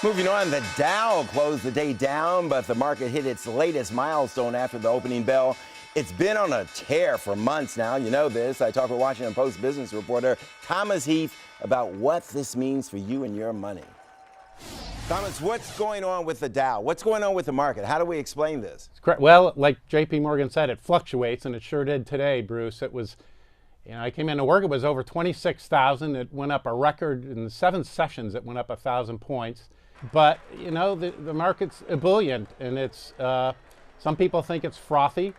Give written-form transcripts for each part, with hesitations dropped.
Moving on, the Dow closed the day down, but the market hit its latest milestone after the opening bell. It's been on a tear for months now. You know this. I talked with Washington Post business reporter Thomas Heath about what this means for you and your money. Thomas, what's going on with the Dow? What's going on with the market? How do we explain this? Well, like JP Morgan said, it fluctuates, and it sure did today, Bruce. It was, I came into work, it was over 26,000. It went up a record in 7 sessions. It went up 1,000 points. But, the market's ebullient, and it's, some people think it's frothy,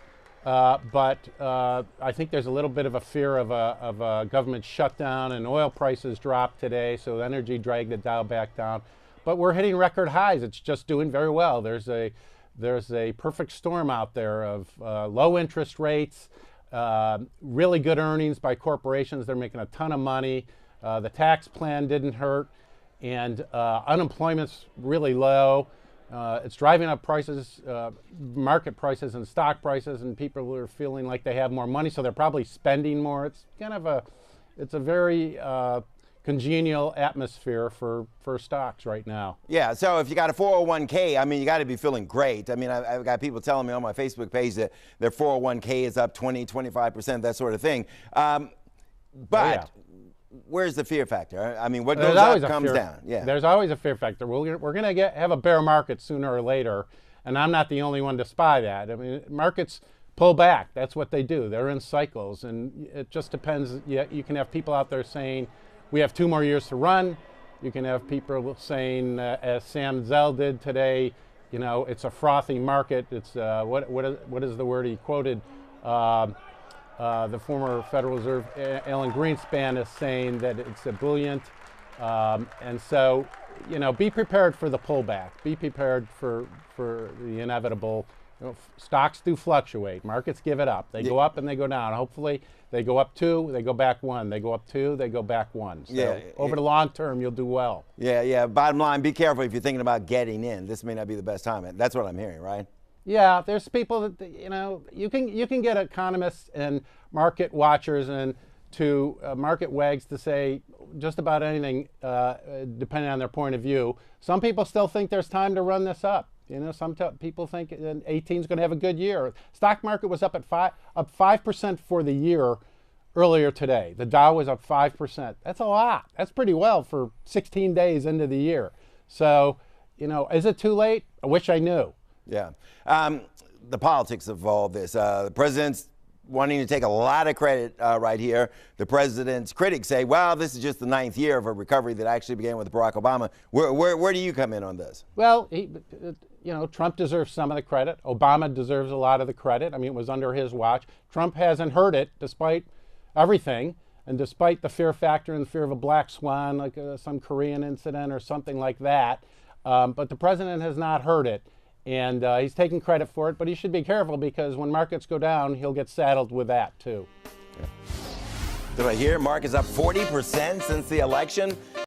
but I think there's a little bit of a fear of a government shutdown, and oil prices dropped today, so energy dragged the Dow back down. But we're hitting record highs. It's just doing very well. There's a perfect storm out there of low interest rates, really good earnings by corporations. They're making a ton of money. The tax plan didn't hurt. And unemployment's really low. It's driving up prices, market prices and stock prices, and people are feeling like they have more money, so they're probably spending more. It's kind of it's a very congenial atmosphere for stocks right now. Yeah, so if you got a 401k, I mean, you got to be feeling great. I mean, I've got people telling me on my Facebook page that their 401k is up 20, 25%, that sort of thing. But where's the fear factor? I mean, what goes up comes down. Yeah. There's always a fear factor. We're going to have a bear market sooner or later, and I'm not the only one to spy that. I mean, markets pull back. That's what they do. They're in cycles, and it just depends. You can have people out there saying, we have 2 more years to run. You can have people saying, as Sam Zell did today, it's a frothy market. It's what is the word he quoted? The former Federal Reserve, Alan Greenspan, is saying that it's ebullient. And so, be prepared for the pullback. Be prepared for the inevitable. Stocks do fluctuate. Markets give it up. They go up and they go down. Hopefully, they go up 2, they go back 1. They go up 2, they go back 1. So over the long term, you'll do well. Yeah. Bottom line, be careful if you're thinking about getting in. This may not be the best time. That's what I'm hearing, right? Yeah, there's people that, you can get economists and market watchers and to market wags to say just about anything depending on their point of view. Some people still think there's time to run this up. Some people think 18 is going to have a good year. Stock market was up 5% for the year earlier today. The Dow was up 5%. That's a lot. That's pretty well for 16 days into the year. So, is it too late? I wish I knew. Yeah. The politics of all this. The president's wanting to take a lot of credit right here. The president's critics say, well, this is just the 9th year of a recovery that actually began with Barack Obama. Where do you come in on this? Well, Trump deserves some of the credit. Obama deserves a lot of the credit. I mean, it was under his watch. Trump hasn't heard it despite everything. And despite the fear factor and the fear of a black swan, like some Korean incident or something like that. But the president has not heard it. And he's taking credit for it, but he should be careful because when markets go down, he'll get saddled with that too. Did I hear markets up 40% since the election?